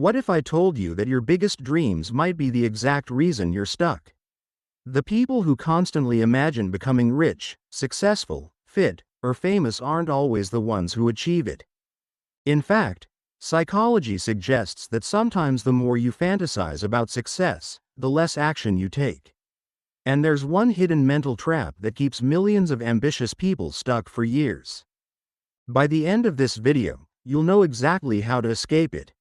What if I told you that your biggest dreams might be the exact reason you're stuck? The people who constantly imagine becoming rich, successful, fit, or famous aren't always the ones who achieve it. In fact, psychology suggests that sometimes the more you fantasize about success, the less action you take. And there's one hidden mental trap that keeps millions of ambitious people stuck for years. By the end of this video, you'll know exactly how to escape it.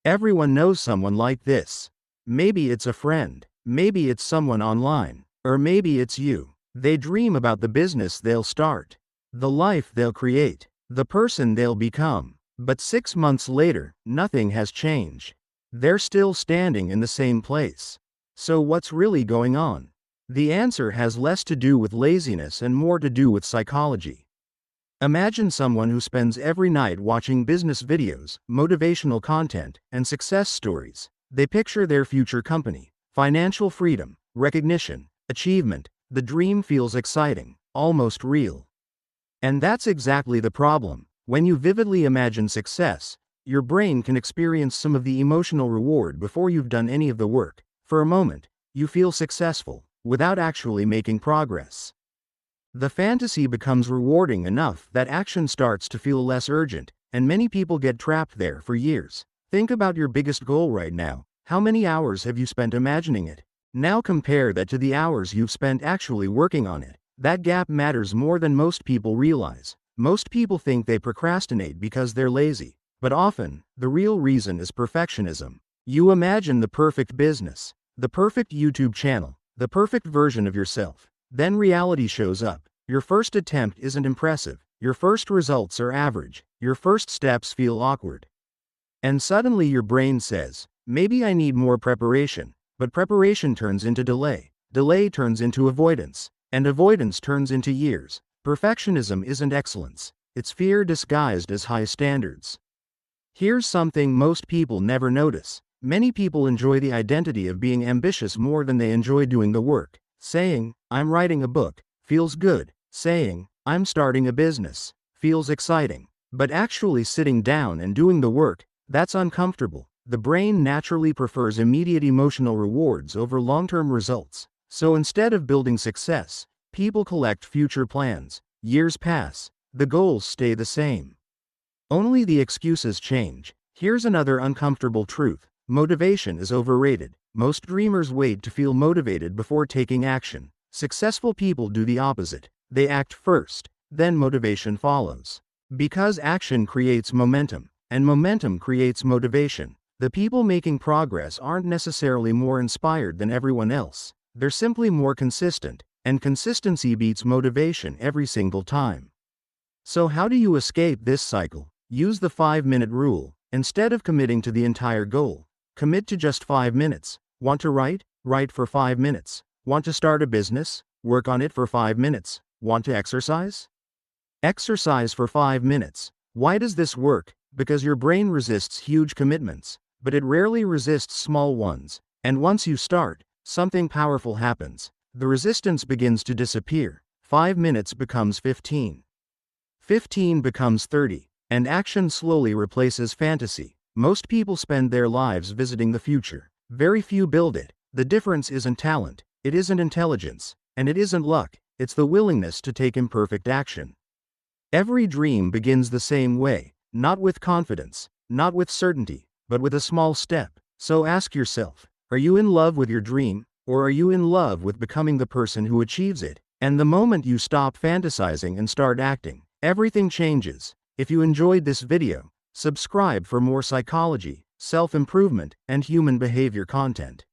Everyone knows someone like this. Maybe it's a friend, maybe it's someone online, or maybe it's you. They dream about the business they'll start, the life they'll create, the person they'll become. But 6 months later, nothing has changed. They're still standing in the same place. So what's really going on? The answer has less to do with laziness and more to do with psychology. Imagine someone who spends every night watching business videos, motivational content, and success stories. They picture their future company, financial freedom, recognition, achievement. The dream feels exciting, almost real. And that's exactly the problem. When you vividly imagine success, your brain can experience some of the emotional reward before you've done any of the work. For a moment, you feel successful, without actually making progress. The fantasy becomes rewarding enough that action starts to feel less urgent, and many people get trapped there for years. Think about your biggest goal right now. How many hours have you spent imagining it? Now compare that to the hours you've spent actually working on it. That gap matters more than most people realize. Most people think they procrastinate because they're lazy, but often, the real reason is perfectionism. You imagine the perfect business, the perfect YouTube channel, the perfect version of yourself. Then reality shows up. Your first attempt isn't impressive, your first results are average, your first steps feel awkward. And suddenly your brain says, maybe I need more preparation, but preparation turns into delay, delay turns into avoidance, and avoidance turns into years. Perfectionism isn't excellence, it's fear disguised as high standards. Here's something most people never notice. Many people enjoy the identity of being ambitious more than they enjoy doing the work. Saying, I'm writing a book, feels good. Saying, I'm starting a business, feels exciting. But actually sitting down and doing the work, that's uncomfortable. The brain naturally prefers immediate emotional rewards over long-term results. So instead of building success, people collect future plans. Years pass, the goals stay the same. Only the excuses change. Here's another uncomfortable truth. Motivation is overrated. Most dreamers wait to feel motivated before taking action. Successful people do the opposite. They act first, then motivation follows. Because action creates momentum, and momentum creates motivation. The people making progress aren't necessarily more inspired than everyone else. They're simply more consistent, and consistency beats motivation every single time. So how do you escape this cycle? Use the 5-minute rule. Instead of committing to the entire goal, commit to just 5 minutes. Want to write? Write for 5 minutes. Want to start a business? Work on it for 5 minutes. Want to exercise? Exercise for 5 minutes. Why does this work? Because your brain resists huge commitments, but it rarely resists small ones. And once you start, something powerful happens. The resistance begins to disappear. 5 minutes becomes 15. 15 becomes 30. And action slowly replaces fantasy. Most people spend their lives visiting the future. Very few build it. The difference isn't talent, it isn't intelligence, and it isn't luck. It's the willingness to take imperfect action. Every dream begins the same way, not with confidence, not with certainty, but with a small step. So ask yourself, are you in love with your dream, or are you in love with becoming the person who achieves it? And the moment you stop fantasizing and start acting, everything changes. If you enjoyed this video, subscribe for more psychology, self-improvement, and human behavior content.